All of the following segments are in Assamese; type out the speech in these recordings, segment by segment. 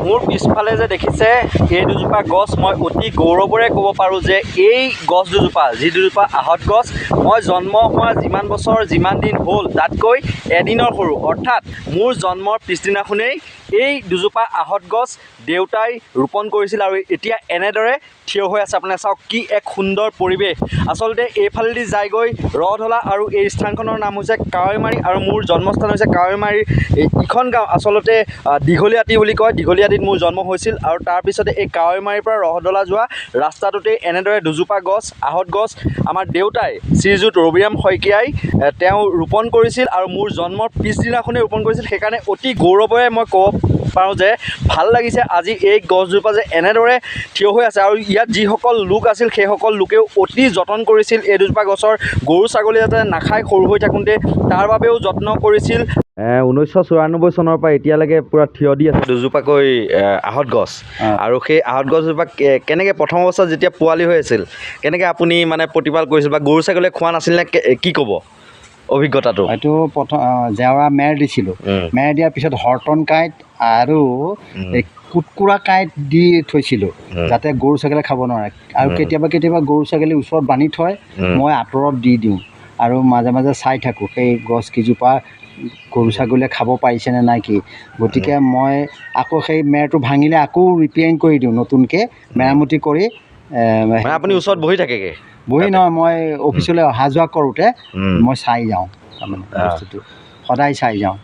মোৰ পিছফালে যে দেখিছে এই দুজোপা গছ মই অতি গৌৰৱেৰে ক'ব পাৰোঁ যে এই গছ দুজোপা যি দুজোপা আহঁত গছ মই জন্ম হোৱা যিমান বছৰ যিমান দিন হ'ল তাতকৈ এদিনৰ সৰু অৰ্থাৎ মোৰ জন্মৰ পিছদিনাখনেই এই দুজোপা আহঁত গছ দেউতাই ৰোপণ কৰিছিল আৰু এতিয়া এনেদৰে থিয় হৈ আছে। আপুনি চাওক কি এক সুন্দৰ পৰিৱেশ। আচলতে এইফালেদি যায়গৈ ৰধলা আৰু এই স্থানখনৰ নাম হৈছে কাৱৈমাৰী আৰু মোৰ জন্মস্থান হৈছে কাৱৈমাৰীৰ ইখন গাঁও আচলতে দীঘলীয়াতি বুলি কয়। দীঘলীয়াতিত মোৰ জন্ম হৈছিল আৰু তাৰপিছতে এই কাৱৈমাৰীৰ পৰা ৰহদলা যোৱা ৰাস্তাটোতেই এনেদৰে দুজোপা গছ আহঁত গছ আমাৰ দেউতাই শ্ৰীযুত ৰবিৰাম শইকীয়াই তেওঁ ৰোপণ কৰিছিল আৰু মোৰ জন্মৰ পিছদিনাখনেই ৰোপণ কৰিছিল। সেইকাৰণে অতি গৌৰৱেৰে মই ক'ব পাৰোঁ যে ভাল লাগিছে আজি এই গছজোপা যে এনেদৰে থিয় হৈ আছে আৰু ইয়াত যিসকল লোক আছিল সেইসকল লোকেও অতি যতন কৰিছিল এই দুজোপা গছৰ গৰু ছাগলী যাতে নাখায় সৰু হৈ থাকোঁতে তাৰ বাবেও যত্ন কৰিছিল। 1994 চনৰ পৰা এতিয়ালৈকে পূৰা থিয় দি আছে দুজোপাকৈ আহঁত গছ আৰু সেই আহঁত গছজোপা কেনেকৈ প্ৰথম অৱস্থাত যেতিয়া পোৱালি হৈ আছিল কেনেকৈ আপুনি মানে প্ৰতিপাল কৰিছিল বা গৰু ছাগলীয়ে খোৱা নাছিল নে কি ক'ব অভিজ্ঞতাটো? এইটো প্ৰথম জেওৰা মেৰ দিছিলোঁ। মেৰ দিয়াৰ পিছত হৰ্টন কাঁইট আৰু এই কুটকুৰা কাঁইট দি থৈছিলোঁ যাতে গৰু ছাগলীয়ে খাব নোৱাৰে আৰু কেতিয়াবা গৰু ছাগলী ওচৰত বান্ধি থয় মই আঁতৰত দি দিওঁ আৰু মাজে মাজে চাই থাকোঁ সেই গছকেইজোপা গৰু ছাগলীয়ে খাব পাৰিছেনে নাই কি। গতিকে মই আকৌ সেই মেৰটো ভাঙিলে আকৌ ৰিপেয়াৰিং কৰি দিওঁ নতুনকৈ মেৰামতি কৰি। আপুনি ওচৰত বহি থাকেগৈ? বহি নহয়, মই অফিচলৈ অহা যোৱা কৰোঁতে মই চাই যাওঁ তাৰমানে বস্তুটো সদায় চাই যাওঁ।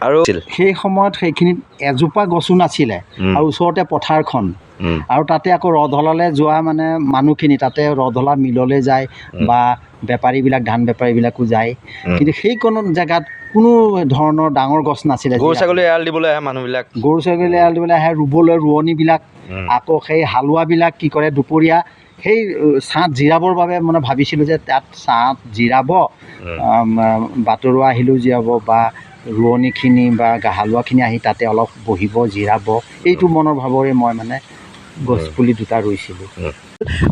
আৰু সেই সময়ত সেইখিনিত এজোপা গছো নাছিলে আৰু ওচৰতে পথাৰখন আৰু তাতে আকৌ ৰধলালৈ যোৱা মানে মানুহখিনি তাতে ৰধলা মিললৈ যায় বা বেপাৰীবিলাক ধান বেপাৰীবিলাকো যায় কিন্তু সেইকণ জেগাত কোনো ধৰণৰ ডাঙৰ গছ নাছিলে। গৰু ছাগলী এৰাল দিবলৈ আহে মানুহবিলাক, গৰু ছাগলী এৰাল দিবলৈ আহে, ৰুবলৈ ৰোৱনীবিলাক আকৌ সেই হালোৱাবিলাক কি কৰে দুপৰীয়া সেই ছাঁত জিৰাবৰ বাবে মানে ভাবিছিলোঁ যে তাত ছাঁত জিৰাব, বাটৰুৱা আহিলেও জিৰাব বা ৰোৱনীখিনি বা হালোৱাখিনি আহি তাতে অলপ বহিব জিৰাব, এইটো মনৰ ভাৱৰে মই মানে গছপুলি দুটা ৰুইছিলোঁ।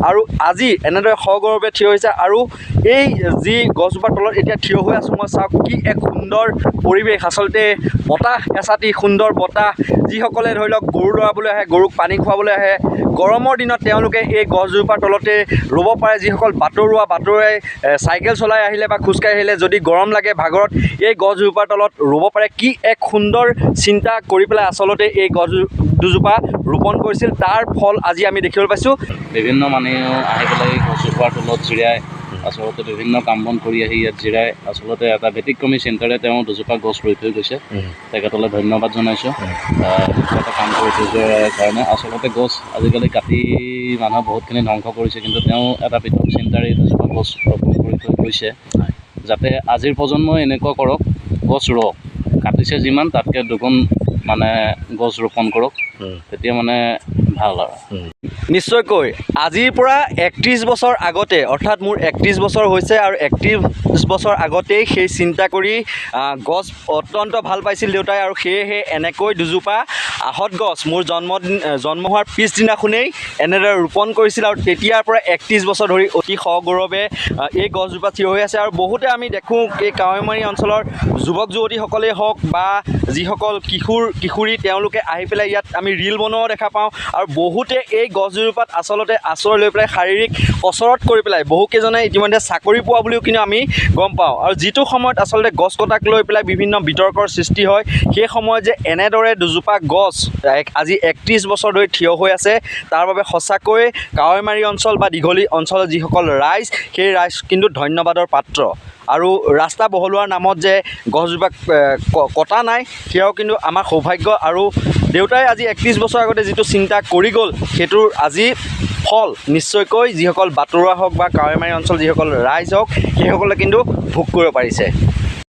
আৰু আজি এনেদৰে সগৌৰৱে থিয় হৈছে আৰু এই যি গছজোপাৰ তলত এতিয়া থিয় হৈ আছোঁ মই চাওক কি এক সুন্দৰ পৰিৱেশ। আচলতে বতাহ এচাতি সুন্দৰ বতাহ, যিসকলে ধৰি লওক গৰু লৰাবলৈ আহে গৰুক পানী খুৱাবলৈ আহে গৰমৰ দিনত তেওঁলোকে এই গছজোপাৰ তলতে ৰ'ব পাৰে। যিসকল বাটৰুৱাই চাইকেল চলাই আহিলে বা খোজকাঢ়ি আহিলে যদি গৰম লাগে ভাগৰত এই গছজোপাৰ তলত ৰ'ব পাৰে। কি এক সুন্দৰ চিন্তা কৰি পেলাই আচলতে এই গছ দুজোপা ৰোপণ কৰিছিল, তাৰ ফল আজি আমি দেখিবলৈ পাইছোঁ। বিভিন্ন মানুহেও আহি পেলাই গছজোপাৰ তলত জিৰাই আচলতে বিভিন্ন কাম বন কৰি আহি ইয়াত জিৰাই আচলতে এটা ব্যতিক্ৰমী চিন্তাৰে তেওঁ দুজোপা গছ ৰুই থৈ গৈছে। তেখেতলৈ ধন্যবাদ জনাইছোঁ এটা কাম কৰি থৈ যোৱাৰ কাৰণে। আচলতে গছ আজিকালি কাটি মানুহে বহুতখিনি ধ্বংস কৰিছে কিন্তু তেওঁ এটা পৃথক চিন্তাৰে দুজোপা গছ ৰোপণ কৰি থৈ গৈছে যাতে আজিৰ প্ৰজন্মই এনেকুৱা কৰক, গছ ৰুৱক, কাটিছে যিমান তাতকৈ দুগুণ মানে গছ ৰোপণ কৰক, তেতিয়া মানে ভাল আৰু। নিশ্চয়কৈ আজিৰ পৰা 31 বছৰ আগতে অৰ্থাৎ মোৰ 31 বছৰ হৈছে আৰু 31 বছৰ আগতেই সেই চিন্তা কৰি গছ অত্যন্ত ভাল পাইছিল দেউতাই আৰু সেয়েহে এনেকৈ দুজোপা আহঁত গছ মোৰ জন্ম হোৱাৰ পিছদিনাখনেই এনেদৰে ৰোপণ কৰিছিল আৰু তেতিয়াৰ পৰা 31 বছৰ ধৰি অতি সগৌৰৱে এই গছজোপা থিয় হৈ আছে। আৰু বহুতে আমি দেখোঁ এই কাৱৈমাৰী অঞ্চলৰ যুৱক যুৱতীসকলেই হওক বা যিসকল কিশোৰী তেওঁলোকে আহি পেলাই ইয়াত আমি ৰীল বনোৱাও দেখা পাওঁ আৰু বহুতে এই গছজোপাত আচলতে আশ্ৰয় লৈ পেলাই শাৰীৰিক কচৰত কৰি পেলাই বহুকেইজনে ইতিমধ্যে চাকৰি পোৱা বুলিও কিন্তু আমি গম পাওঁ। আৰু যিটো সময়ত আচলতে গছ কটাক লৈ পেলাই বিভিন্ন বিতৰ্কৰ সৃষ্টি হয় সেই সময়ত যে এনেদৰে দুজোপা গছ আজি 31 বছৰ ধৰি থিয় হৈ আছে তাৰ বাবে সঁচাকৈ কাৱৈমাৰী অঞ্চল বা দীঘলী অঞ্চলৰ যিসকল ৰাইজ সেই ৰাইজ কিন্তু ধন্যবাদৰ পাত্ৰ। আৰু ৰাস্তা বহলোৱাৰ নামত যে গছজোপা কটা নাই সেয়াও কিন্তু আমাৰ সৌভাগ্য আৰু দেউতাই আজি 31 বছৰ আগতে যিটো চিন্তা কৰি গ'ল সেইটোৰ আজি ফল নিশ্চয়কৈ যিসকল বাটৰুৱা হওক বা কাৱৈমাৰী অঞ্চল যিসকল ৰাইজ হওক সেইসকলে কিন্তু ভোগ কৰিব পাৰিছে।